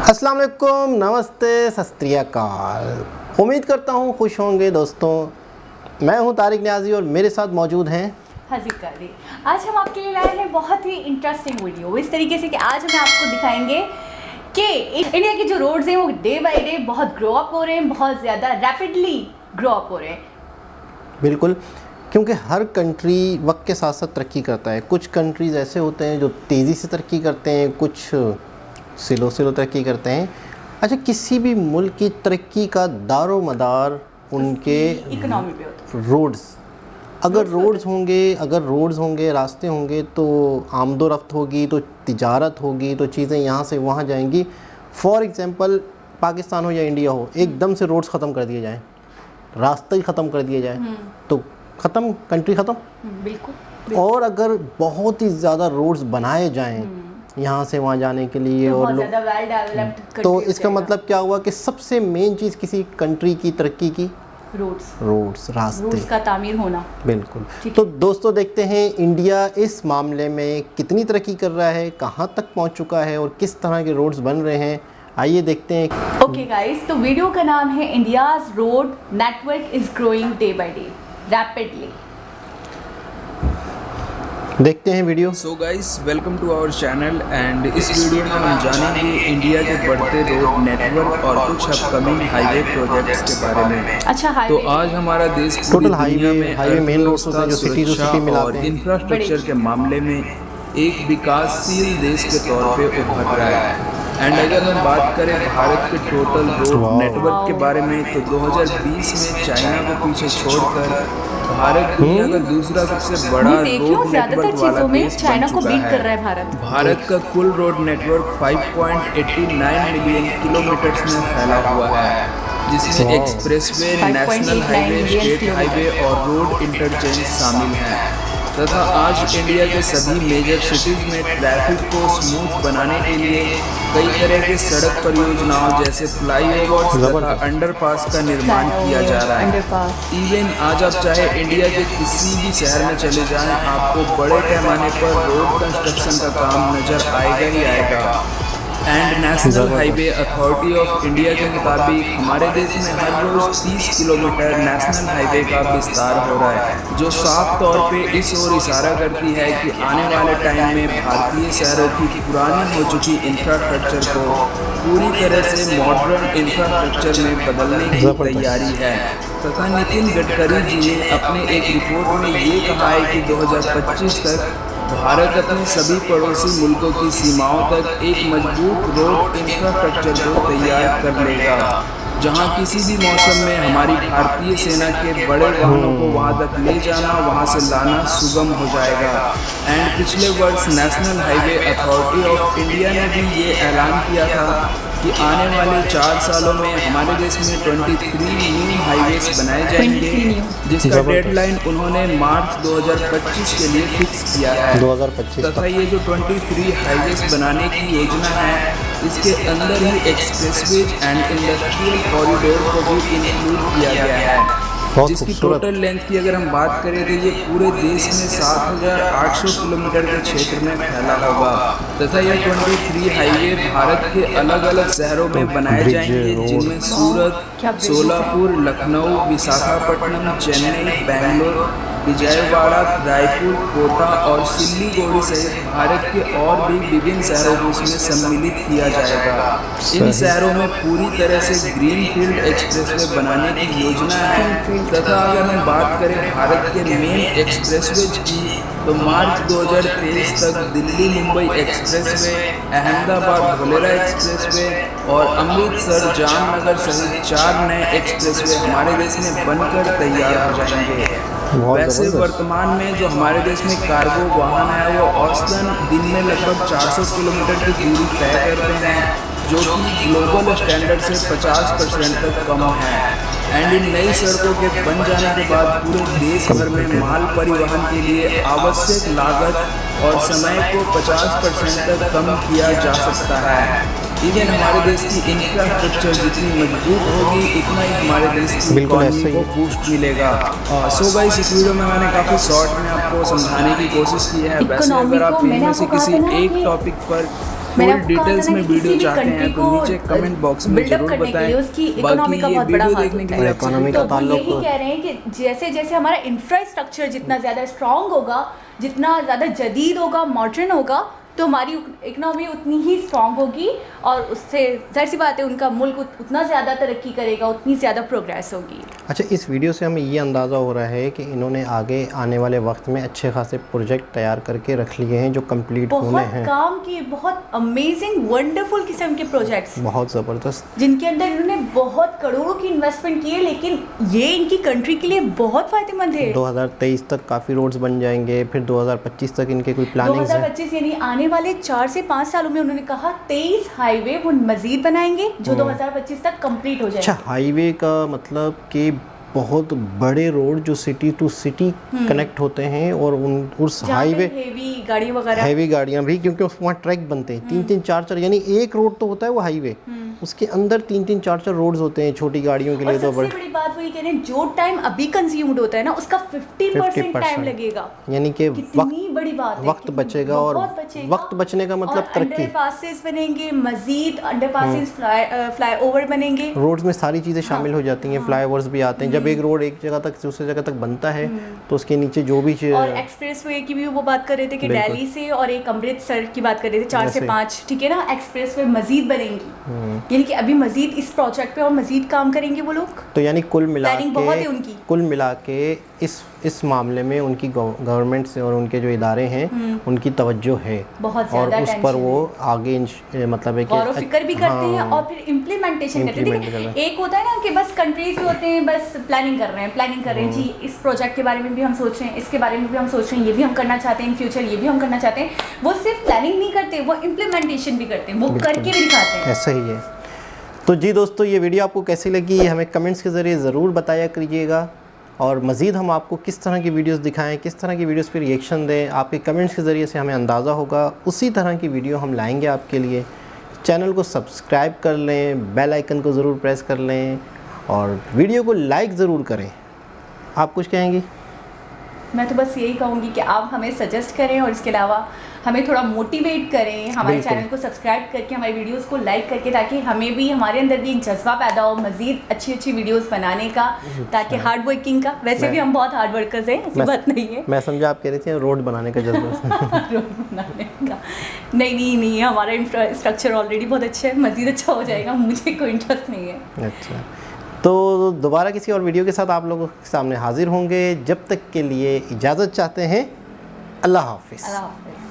अस्सलाम वालेकुम, नमस्ते, सत श्री अकाल। उम्मीद करता हूँ खुश होंगे दोस्तों। मैं हूँ तारिक न्याजी और मेरे साथ मौजूद हैं हाजिर कारी। आज हम आपके लिए लाए हैं बहुत ही इंटरेस्टिंग वीडियो इस तरीके से कि आज हम आपको दिखाएंगे कि इंडिया के जो रोड्स हैं वो डे बाय डे बहुत ग्रो अप हो रहे हैं, बहुत ज़्यादा रैपिडली ग्रो अप हो रहे हैं। बिल्कुल, क्योंकि हर कंट्री वक्त के साथ साथ तरक्की करता है। कुछ कंट्रीज़ ऐसे होते हैं जो तेज़ी से तरक्की करते हैं, कुछ स्लो तरक्की करते हैं। अच्छा, किसी भी मुल्क की तरक्की का दारो मदार उनके इकोनॉमी पे होता है। रोड्स अगर रोड्स होंगे, रास्ते होंगे तो आमदोरफ्त होगी, तो तिजारत होगी, तो चीज़ें यहाँ से वहाँ जाएंगी। फॉर एग्ज़ाम्पल पाकिस्तान हो या इंडिया हो, एकदम से रोड्स ख़त्म कर दिए जाएँ, रास्ते ही ख़त्म कर दिए जाए तो ख़त्म, कंट्री ख़त्म। बिल्कुल। और अगर बहुत ही ज़्यादा रोड्स बनाए जाएं यहाँ से वहाँ जाने के लिए तो और बहुत ज़्यादा वेल डेवलप्ड तो इसका मतलब क्या हुआ कि सबसे मेन चीज़ किसी कंट्री की तरक्की की रोड्स रास्ते का तामीर होना। बिल्कुल। तो दोस्तों, देखते हैं इंडिया इस मामले में कितनी तरक्की कर रहा है, कहाँ तक पहुँच चुका है और किस तरह के रोड्स बन रहे हैं। आइए देखते हैं। ओके गाइस, तो वीडियो का नाम है India's road network is growing day by day rapidly. देखते हैं video. So guys, welcome to our channel and इस वीडियो में हम जानेंगे इंडिया के बढ़ते रोड नेटवर्क और कुछ अपकमिंग हाईवे प्रोजेक्ट्स के बारे में। अच्छा, तो आज हमारा देश पूरी टोटल दुनिया में हाईवे मेन रोड्स होते हैं जो सिटी टू सिटी मिलाते और हैं। इंफ्रास्ट्रक्चर के मामले में एक विकासशील देश के तौर पे उभर रहा है। एंड अगर हम बात करें भारत के टोटल रोड नेटवर्क के बारे में तो 2020 में चाइना को पीछे छोड़कर भारत दुनिया का दूसरा सबसे बड़ा रोड नेटवर्क वाला देश बन चुका है। भारत का कुल रोड नेटवर्क 5.89 मिलियन किलोमीटर में फैला हुआ है, जिसमें expressway, national highway, state highway और रोड इंटरचेंज शामिल हैं। तथा आज इंडिया के सभी मेजर सिटीज में ट्रैफिक को स्मूथ बनाने के लिए कई तरह के सड़क परियोजनाओं जैसे फ्लाईओवर्स तथा अंडरपास का निर्माण किया जा रहा है। इवन आज आप चाहे इंडिया के किसी भी शहर में चले जाएं, आपको बड़े पैमाने पर रोड कंस्ट्रक्शन का काम नजर आएगा ही आएगा। And national highway authority of India के मुताबिक हमारे देश में हर रोज 30 किलोमीटर नेशनल हाईवे का विस्तार हो रहा है, जो साफ तौर पे इस ओर इशारा करती है कि आने वाले टाइम में भारतीय शहरों की पुरानी हो चुकी इंफ्रास्ट्रक्चर को पूरी तरह से मॉडर्न इंफ्रास्ट्रक्चर में बदलने की तैयारी है। तथा नितिन गडकरी जी ने अपने एक रिपोर्ट में ये कहा है कि 2025 तक भारत अपने सभी पड़ोसी मुल्कों की सीमाओं तक एक मजबूत रोड इंफ्रास्ट्रक्चर को तैयार कर लेगा, जहां किसी भी मौसम में हमारी भारतीय सेना के बड़े वाहनों को वहां तक ले जाना, वहां से लाना सुगम हो जाएगा। एंड पिछले वर्ष national highway authority of India ने भी ये ऐलान किया था कि आने वाले 4 सालों में हमारे देश में 23 न्यू हाईवेज बनाए जाएंगे, जिसका डेडलाइन उन्होंने मार्च 2025 के लिए फिक्स किया है। 2025 तथा ये जो 23 हाईवेज बनाने की योजना है, इसके अंदर ही एक्सप्रेसवेज एंड इंडस्ट्रियल कॉरिडोर को भी इंक्लूड किया गया है, जिसकी टोटल लेंथ की अगर हम बात करें तो ये पूरे देश में 7800 किलोमीटर के क्षेत्र में फैला होगा। तथा ये 23 हाईवे भारत के अलग अलग शहरों में बनाए जाएंगे, जिनमें सूरत, सोलापुर, लखनऊ, विशाखापट्टनम, चेन्नई, बेंगलोर, विजयवाड़ा, रायपुर, कोटा और सिल्लीगुड़ी सहित भारत के और भी विभिन्न शहरों को इसमें सम्मिलित किया जाएगा। इन शहरों में पूरी तरह से ग्रीनफील्ड एक्सप्रेसवे बनाने की योजना है। तथा अगर हम बात करें भारत के मेन एक्सप्रेसवेज की तो मार्च 2023 तक दिल्ली मुंबई एक्सप्रेसवे, अहमदाबाद धोलेरा एक्सप्रेसवे और अमृतसर जामनगर सहित 4 नए एक्सप्रेसवे हमारे देश में बनकर तैयार हो जाएंगे। वैसे वर्तमान में जो हमारे देश में कार्गो वाहन है वो औसतन दिन में लगभग 400 किलोमीटर की दूरी तय करते हैं, जो कि ग्लोबल स्टैंडर्ड से 50% तक कम है। एंड इन नई सड़कों के बन जाने के बाद पूरे देश भर में माल परिवहन के लिए आवश्यक लागत और समय को 50% तक कम किया जा सकता है। इवन हमारे देश की इंफ्रास्ट्रक्चर जितनी मजबूत होगी, उतना ही हमारे देश की इकोनॉमी को बूस्ट मिलेगा। सो गाइस, इस वीडियो में मैंने काफ़ी शॉर्ट में आपको समझाने की कोशिश की है। वैसे अगर आप इनमें से किसी एक टॉपिक पर मैंने फुल आपको कहा था डिटेल्स ना में कि किसी वीडियो भी चाहते country हैं तो को नीचे कमेंट बॉक्स में build up जरूर करने के लिए बताएं। उसकी economy का बाकी ये बहुत बड़ा वीडियो हाथ देखने के होता लिए है। आपसे economy का तो वो ताल्लुक यही कह रहे हैं कि जैसे जैसे हमारा इंफ्रास्ट्रक्चर जितना ज़्यादा स्ट्रांग होगा, जितना ज़्यादा जदीद होगा, मॉडर्न होगा, तो हमारी इकनॉमी उतनी ही स्ट्रांग होगी और उससे जाहिर सी बात है उनका मुल्क उतना ज़्यादा तरक्की करेगा, उतनी ज़्यादा प्रोग्रेस होगी। अच्छा, इस वीडियो से हमें ये अंदाज़ा हो रहा है कि इन्होंने आगे आने वाले वक्त में अच्छे खासे प्रोजेक्ट तैयार करके रख लिए हैं जो कंप्लीट होने बहुत हैं। काम किए, बहुत अमेजिंग वंडरफुल किस्म के प्रोजेक्ट्स बहुत ज़बरदस्त। जिनके अंदर इन्होंने बहुत करोड़ों की इन्वेस्टमेंट की है, लेकिन ये इनकी कंट्री के लिए बहुत फायदेमंद है। 2023 तक काफ़ी रोड्स बन जाएंगे, फिर 2025 तक इनके कोई प्लानिंग्स हैं। 2025 यानी आने वाले 4 से 5 सालों में उन्होंने कहा 23 हाईवे वो मजीद बनाएंगे जो 2025 तक कंप्लीट हो अच्छा, जाएंगे। हाईवे का मतलब कि बहुत बड़े रोड जो सिटी टू सिटी कनेक्ट होते हैं और उस हाईवे हेवी गाड़ी वगैरह, हैवी गाड़ियाँ भी, क्योंकि वहाँ ट्रैक बनते हैं 3-3 4-4, यानी एक रोड तो होता है वो हाईवे, उसके अंदर 3-3 4-4 रोड्स होते हैं छोटी गाड़ियों के और लिए। तो सबसे बड़ी बात वही कह रहे हैं, जो टाइम अभी कंज्यूम्ड होता है ना उसका 50% टाइम लगेगा। यानी कि कितनी बड़ी बात है, वक्त बचेगा, और बहुत बचेगा। वक्त बचने का मतलब और तरक्की। अंडरपासेस बनेंगे, मजीद अंडरपासेस, फ्लाईओवर बनेंगे। रोड्स में सारी चीज़ें शामिल हो जाती हैं, फ्लाईओवर्स भी आते हैं। जब एक रोड एक जगह तक दूसरी जगह तक बनता है तो उसके नीचे जो भी और एक्सप्रेसवे की भी वो बात कर रहे थे कि दिल्ली से और एक अमृतसर की बात कर रहे थे 4 से 5, ठीक है ना, एक्सप्रेसवे मजीद बनेंगी, यानी कि अभी मजीद इस प्रोजेक्ट पे और मजीद काम करेंगे वो लोग। तो यानी कुल मिला के इस मामले में उनकी गवर्नमेंट से और उनके जो इदारे हैं उनकी तवज्जो है बहुत और ज़्यादा उस पर वो आगे मतलब है कि गौर फिक्र भी करते हैं और फिर इम्प्लीमेंटेशन करते हैं। एक होता है ना कि बस कंट्रीज जो होते हैं बस प्लानिंग कर रहे हैं जी, इस प्रोजेक्ट के बारे में भी हम सोच रहे हैं, इसके बारे में भी हम सोच रहे हैं, ये भी हम करना चाहते हैं इन फ्यूचर, ये भी हम करना चाहते हैं। वो सिर्फ प्लानिंग नहीं करते, वो इम्प्लीमेंटेशन भी करते हैं, वो करके भी दिखाते हैं। ऐसा ही है। तो जी दोस्तों, ये वीडियो आपको कैसी लगी हमें कमेंट्स के ज़रिए ज़रूर बताया करिएगा, और मज़ीद हम आपको किस तरह की वीडियोस दिखाएं, किस तरह की वीडियोस पे रिएक्शन दें, आपके कमेंट्स के ज़रिए से हमें अंदाज़ा होगा, उसी तरह की वीडियो हम लाएंगे आपके लिए। चैनल को सब्सक्राइब कर लें, बेल आइकन को ज़रूर प्रेस कर लें और वीडियो को लाइक ज़रूर करें। आप कुछ कहेंगी? मैं तो बस यही कहूँगी कि आप हमें सजेस्ट करें और इसके अलावा हमें थोड़ा मोटिवेट करें, हमारे चैनल को सब्सक्राइब करके, हमारी वीडियोस को लाइक करके, ताकि हमें भी, हमारे अंदर भी एक जज्बा पैदा हो मज़ीद अच्छी वीडियोस बनाने का, ताकि हार्ड वर्किंग का। वैसे भी हम बहुत हार्ड वर्कर्स हैं, ऐसी बात नहीं है। मैं समझा आप कह रही थी रोड बनाने का जज्बा। रोड बनाने का नहीं, हमारा इंफ्रास्ट्रक्चर ऑलरेडी बहुत अच्छा है, मज़ीद अच्छा हो जाएगा, मुझे कोई इंटरेस्ट नहीं है। अच्छा, तो दोबारा किसी और वीडियो के साथ आप लोगों के सामने हाजिर होंगे। जब तक के लिए इजाज़त चाहते हैं। अल्लाह हाफिज़। अल्लाह हाफिज़।